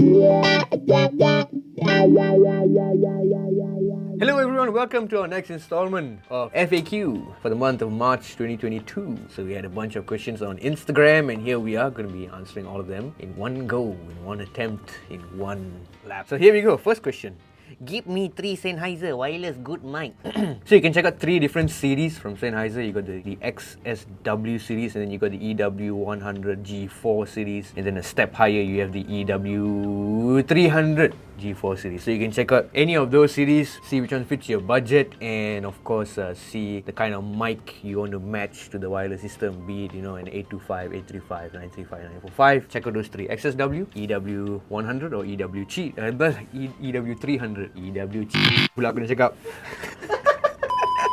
Hello everyone, welcome to our next installment of FAQ for the month of March 2022. So we had a bunch of questions on Instagram and here we are going to be answering all of them in one go, in one attempt, in one lap. So here we go, first question. Give me 3 Sennheiser wireless good mic. So you can check out 3 different series from Sennheiser. You got the XSW series, and then you got the EW100 G4 series, and then a step higher you have the EW300 G4 series. So you can check out any of those series, see which one fits your budget, and of course see the kind of mic you want to match to the wireless system, be it, you know, an 825, 835, 935, 945. Check out those 3: XSW, EW100 or EW300. Pula aku nak cakap.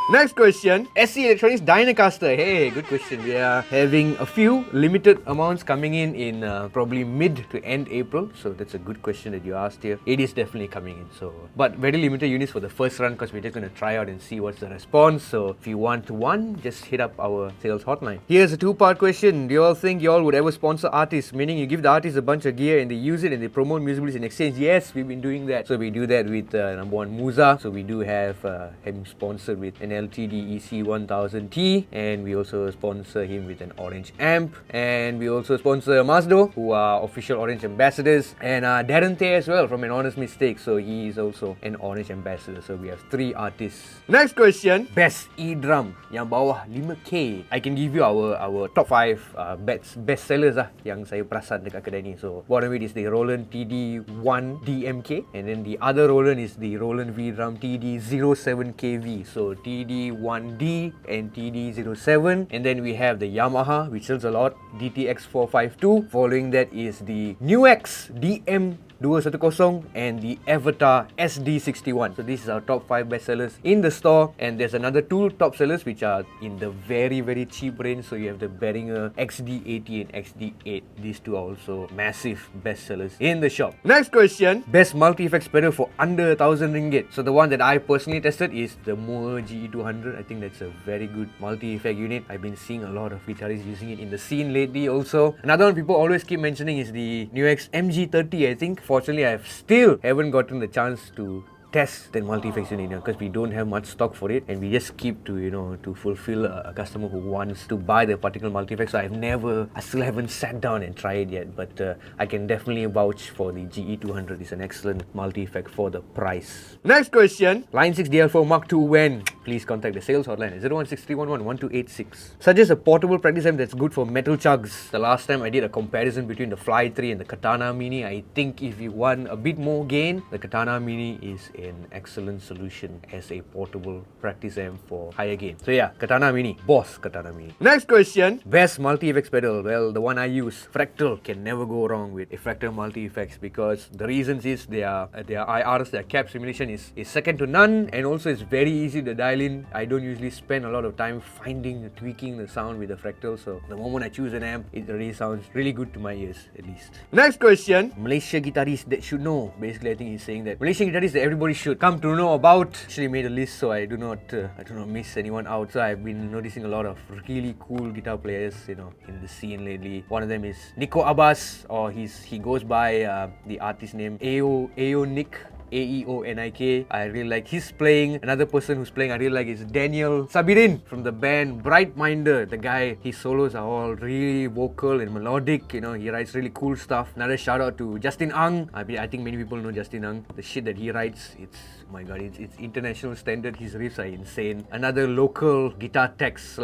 Next question. SE Electronics Dynacaster. Hey, good question. We are having a few limited amounts coming in probably mid to end April. So that's a good question that you asked here. It is definitely coming in. So, but very limited units for the first run because we're just going to try out and see what's the response. So if you want one, just hit up our sales hotline. Here's a 2-part question. Do you all think you all would ever sponsor artists? Meaning you give the artists a bunch of gear and they use it and they promote music videos in exchange? Yes, we've been doing that. So we do that with number one Musa. So we do have him sponsored with an LTD EC1000T, and we also sponsor him with an orange amp, and we also sponsor Mazdo, who are official orange ambassadors, and Darren Tay as well from An Honest Mistake, so he is also an orange ambassador. So we have 3 artists. Next question. Best E-drum yang bawah 5K. I can give you our top 5 best sellers lah yang saya perasan dekat kedai ni. So one of it is the Roland TD1 DMK, and then the other Roland is the Roland V-drum TD07KV. So TD1D and TD07, and then we have the Yamaha, which sells a lot, DTX452. Following that is the NUX DM210 and the Avatar SD61. So this is our top 5 best sellers in the store, and there's another 2 top sellers which are in the very cheap range. So you have the Behringer XD80 and XD8. These 2 are also massive best sellers in the shop. Next question. Best multi-effects pedal for under 1,000 ringgit. So the one that I personally tested is the Moore GE200. I think that's a very good multi-effect unit. I've been seeing a lot of guitarists using it in the scene lately also. Another one people always keep mentioning is the NUX MG30, I think. Fortunately, I still haven't gotten the chance to test the multi-effects unit because we don't have much stock for it, and we just keep to, you know, to fulfill a customer who wants to buy the particular multi-effect. So I still haven't sat down and tried it yet, but I can definitely vouch for the GE200. It's an excellent multi-effect for the price. Next question. Line 6 DL4 Mark II when? Please contact the sales hotline at 016-311-1286. Suggest a portable practice amp that's good for metal chugs. The last time I did a comparison between the Fly 3 and the Katana Mini. I think if you want a bit more gain, the Katana Mini is an excellent solution as a portable practice amp for higher gain. So yeah, Katana Mini. Boss Katana Mini. Next question. Best multi-effects pedal. Well, the one I use, Fractal. Can never go wrong with a Fractal multi-effects because the reasons is their IRs, their cap simulation is second to none, and also it's very easy to dial in. I don't usually spend a lot of time tweaking the sound with the Fractal, so the moment I choose an amp, it already sounds really good to my ears, at least. Next question. Malaysia guitarists that should know. Basically, I think he's saying that Malaysian guitarists that everybody should come to know about. Actually made a list so I do not miss anyone out. So I've been noticing a lot of really cool guitar players, you know, in the scene lately. One of them is Nico Abbas, or he goes by the artist name Aeonic. AEONIK. I really like his playing. Another person who's playing I really like is Daniel Sabirin from the band Bright Minder. The guy, his solos are all really vocal and melodic. You know, he writes really cool stuff. Another shout out to Justin Ang. I think many people know Justin Ang. The shit that he writes, it's, oh my god, it's international standard. His riffs are insane. Another local guitar tech /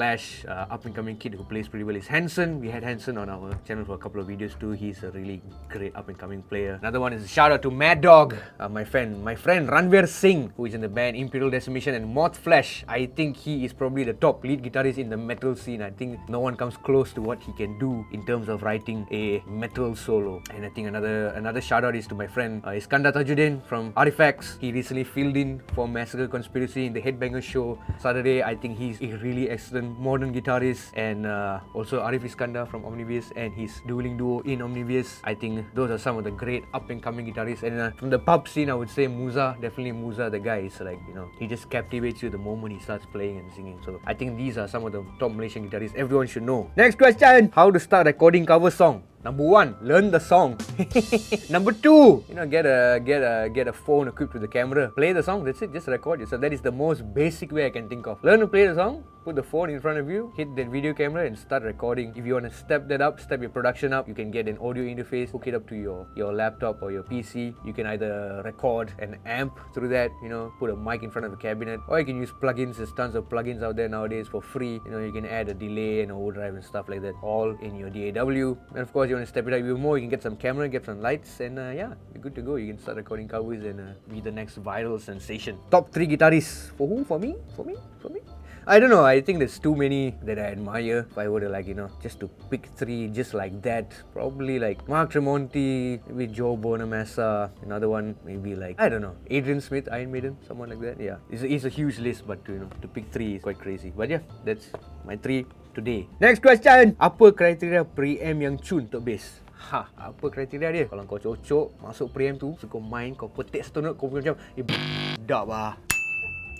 up and coming kid who plays pretty well is Hanson. We had Hanson on our channel for a couple of videos too. He's a really great up and coming player. Another one is a shout out to Mad Dog, my friend Ranveer Singh, who is in the band Imperial Decimation and Moth Flesh. I think he is probably the top lead guitarist in the metal scene. I think no one comes close to what he can do in terms of writing a metal solo. And I think another shout out is to my friend Iskandar Tajuddin from Artifacts. He recently filled in for Massacre Conspiracy in the Headbanger show Saturday. I think he's a really excellent modern guitarist, and also Arif Iskandar from Omnivious and his dueling duo in Omnivious. I think those are some of the great up and coming guitarists. And from the pub scene, I would say Musa, definitely Musa. The guy is like, you know, he just captivates you the moment he starts playing and singing. So I think these are some of the top Malaysian guitarists everyone should know. Next question. How to start recording cover song? Number 1, learn the song. Number 2, get a phone equipped with the camera. Play the song, that's it, just record yourself. That is the most basic way I can think of. Learn to play the song, put the phone in front of you, hit that video camera and start recording. If you want to step your production up, you can get an audio interface, hook it up to your laptop or your PC. You can either record an amp through that, put a mic in front of a cabinet, or you can use plugins. There's tons of plugins out there nowadays for free. You can add a delay and overdrive and stuff like that, all in your DAW. And of course, you want to step it up even more, you can get some camera, get some lights, and yeah, you're good to go. You can start recording covers and be the next viral sensation. Top 3 guitarists. For who? For me? I don't know, I think there's too many that I admire. If I were to just to pick 3 just like that, probably like Mark Tremonti, maybe Joe Bonamassa, another one maybe like, I don't know, Adrian Smith, Iron Maiden, someone like that. Yeah, it's a huge list, but to pick 3 is quite crazy. But yeah, that's my 3 today. Next question. Apa kriteria preamp yang cun untuk bass? Apa kriteria dia? Kalau kau cocok masuk preamp tu, so kau main, kau petik satu note, kau macam dah bah.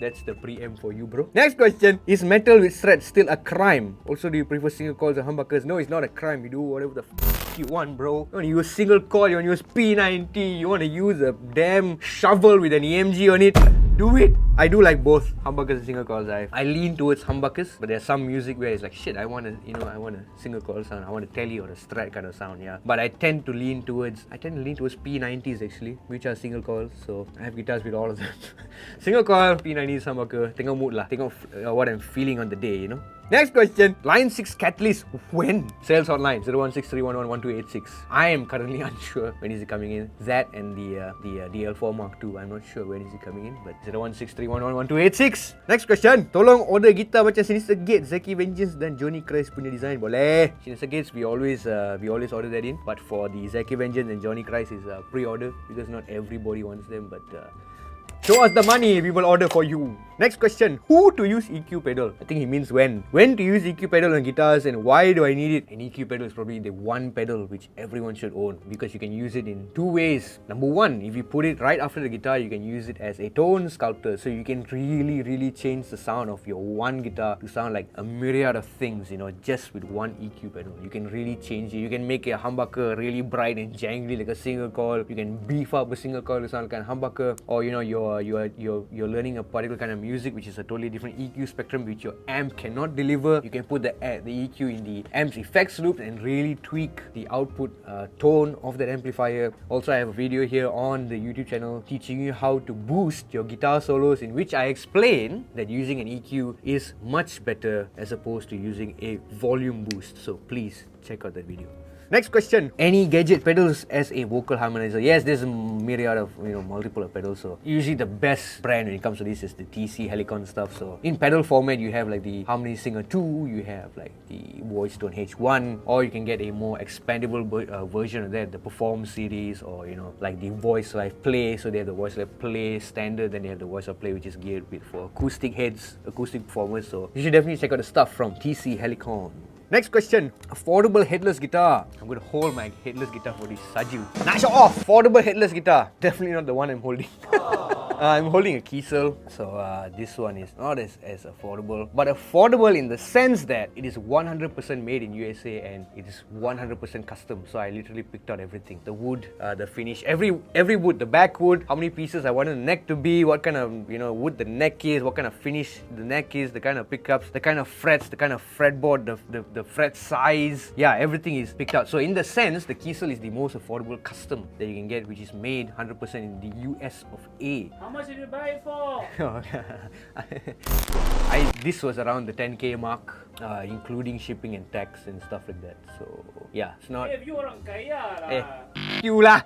That's the preamp for you, bro. Next question. Is metal with threads still a crime? Also, do you prefer single coils or humbuckers? No, it's not a crime. You do whatever the you want, bro. You want to use single coil, you want to use P90, you want to use a damn shovel with an EMG on it. Do it. I do like both humbuckers and single coils. I lean towards humbuckers, but there's some music where it's like, shit, I want a single coil sound, I want a telly or a strat kind of sound, yeah. But I tend to lean towards P90s actually, which are single coils. So I have guitars with all of them. Single coil, P90s, humbucker. Tengok mood lah. Tengok what I'm feeling on the day, Next question. Line 6 catalyst when? Sales hotline 01631111286. I am currently unsure when is it coming in. That and the DL4 Mark II. I'm not sure when is it coming in, but 01631111286. Next question. Tolong order gitar macam Sennheiser Gate, Zaki Vengeance dan Johnny Christ punya design. Boleh. Sennheiser Gates we always order that in, but for the Zaki Vengeance and Johnny Christ is pre-order because not everybody wants them, but show us the money, we will order for you. Next question. Who to use EQ pedal? I think he means when. When to use EQ pedal on guitars and why do I need it? An EQ pedal is probably the one pedal which everyone should own because you can use it in 2 ways. Number 1, if you put it right after the guitar, you can use it as a tone sculptor. So you can really change the sound of your one guitar to sound like a myriad of things, just with one EQ pedal. You can really change it. You can make a humbucker really bright and jangly like a single coil. You can beef up a single coil to sound like a humbucker, or you're learning a particular kind of music which is a totally different EQ spectrum which your amp cannot deliver. You can put the EQ in the amp's effects loop and really tweak the output tone of that amplifier. Also, I have a video here on the YouTube channel teaching you how to boost your guitar solos, in which I explain that using an EQ is much better as opposed to using a volume boost. So please check out that video. Next question. Any gadget pedals as a vocal harmonizer? Yes, there's a myriad of multiple pedals. So usually the best brand when it comes to this is the TC Helicon stuff. So in pedal format, you have like the Harmony Singer 2, you have like the Voice Tone H1, or you can get a more expandable version of that, the Perform series, or like the Voice Live Play. So they have the Voice Live Play standard, then they have the Voice Live Play which is geared for acoustic heads, acoustic performers. So you should definitely check out the stuff from TC Helicon. Next question. Affordable headless guitar. I'm going to hold my headless guitar for this Saju. Nah, show off! Affordable headless guitar. Definitely not the one I'm holding. I'm holding a Kiesel, so this one is not as affordable, but affordable in the sense that it is 100% made in USA and it is 100% custom. So I literally picked out everything: the wood, the finish, every wood, the back wood, how many pieces I wanted the neck to be, what kind of wood the neck is, what kind of finish the neck is, the kind of pickups, the kind of frets, the kind of fretboard, the fret size. Yeah, everything is picked out. So in the sense, the Kiesel is the most affordable custom that you can get, which is made 100% in the US of A. How much did you buy it for? This was around the 10k mark, including shipping and tax and stuff like that. So yeah, it's not. You orang kaya lah. You lah,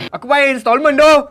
aku bayar installment doh.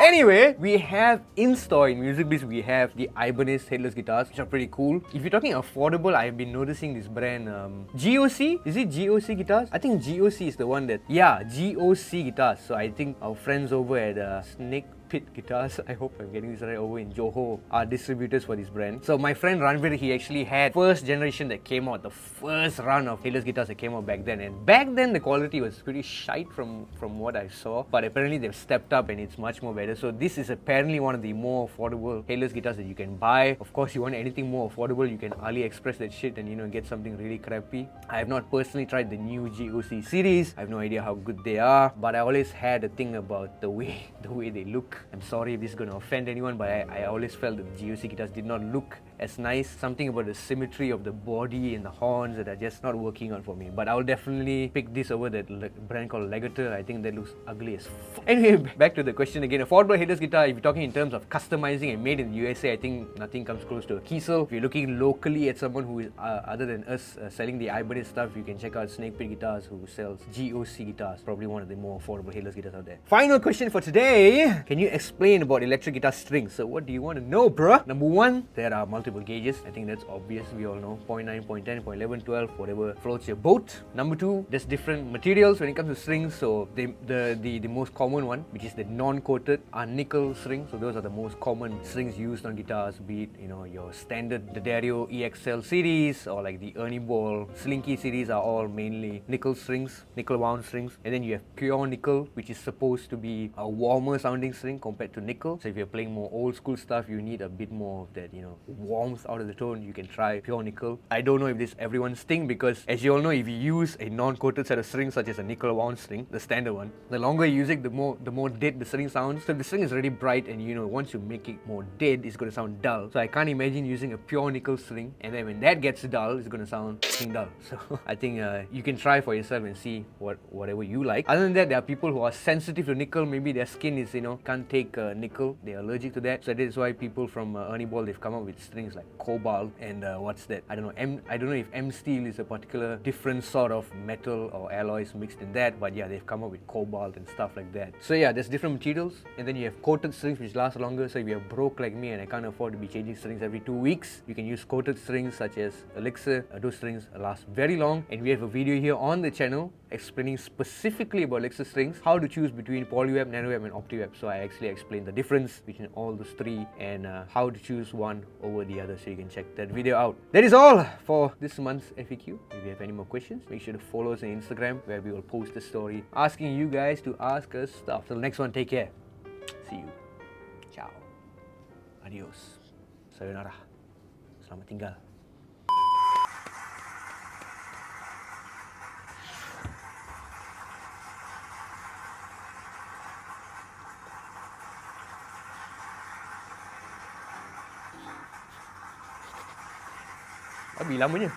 Anyway, we have in store in Music Bliss, we have the Ibanez headless guitars, which are pretty cool. If you're talking affordable, I've been noticing this brand, GOC? Is it GOC guitars? I think GOC is the one that, yeah, GOC guitars. So I think our friends over at Snake Pit Guitars, I hope I'm getting this right, over in Johor, are distributors for this brand. So my friend Ranveer, he actually had first generation that came out, the first run of headless guitars that came out back then. And back then the quality was pretty shite from what I saw, but apparently they've stepped up and it's much more better. So this is apparently one of the more affordable headless guitars that you can buy. Of course, you want anything more affordable, you can AliExpress that shit and get something really crappy. I have not personally tried the new GOC series. I have no idea how good they are, but I always had a thing about the way they look. I'm sorry if this is going to offend anyone, but I always felt that the GOC guitars did not look as nice. Something about the symmetry of the body and the horns that are just not working out for me. But I will definitely pick this over that brand called Legator. I think that looks ugly as fuck. Anyway, back to the question again. Affordable headless guitar, if you're talking in terms of customizing and made in the USA, I think nothing comes close to a Kiesel. If you're looking locally at someone who is other than us selling the iBuddy stuff, you can check out Snake Pit Guitars, who sells GOC guitars. Probably one of the more affordable headless guitars out there. Final question for today. Can you explain about electric guitar strings? So what do you want to know, bruh? Number one, there are multiple gauges. I think that's obvious. We all know 0.9, 0.10, 0.11, 12, whatever floats your boat. Number two, there's different materials when it comes to strings. So the most common one, which is the non-coated, are nickel strings. So those are the most common strings used on guitars, be it your standard D'Addario EXL series or like the Ernie Ball Slinky series are all mainly nickel strings, nickel wound strings. And then you have pure nickel, which is supposed to be a warmer sounding string compared to nickel. So if you're playing more old school stuff, you need a bit more of that warmth out of the tone. You can try pure nickel. I don't know if this is everyone's thing, because as you all know, if you use a non-coated set of strings such as a nickel wound string, the standard one, the longer you use it, the more dead the string sounds. So if the string is really bright and once you make it more dead, it's going to sound dull. So I can't imagine using a pure nickel string and then when that gets dull, it's going to sound dull. So I think you can try for yourself and see whatever you like. Other than that, there are people who are sensitive to nickel. Maybe their skin is can't take nickel. They are allergic to that. So that is why people from Ernie Ball, they've come up with strings like cobalt and what's that? I don't know. I don't know if M steel is a particular different sort of metal or alloys mixed in that, but yeah, they've come up with cobalt and stuff like that. So yeah, there's different materials, and then you have coated strings which last longer. So if you're broke like me and I can't afford to be changing strings every 2 weeks, you can use coated strings such as Elixir. Those strings last very long, and we have a video here on the channel explaining specifically about Elixir strings, how to choose between polyweb, nanoweb and optiweb. So I actually explained the difference between all those three and how to choose one over the other, so you can check that video out. That is all for this month's FAQ. If you have any more questions, make sure to follow us on Instagram, where we will post a story asking you guys to ask us stuff. Till the next one, take care. See you. Ciao. Adios. Sayonara. Selamat tinggal. Habis lamanya.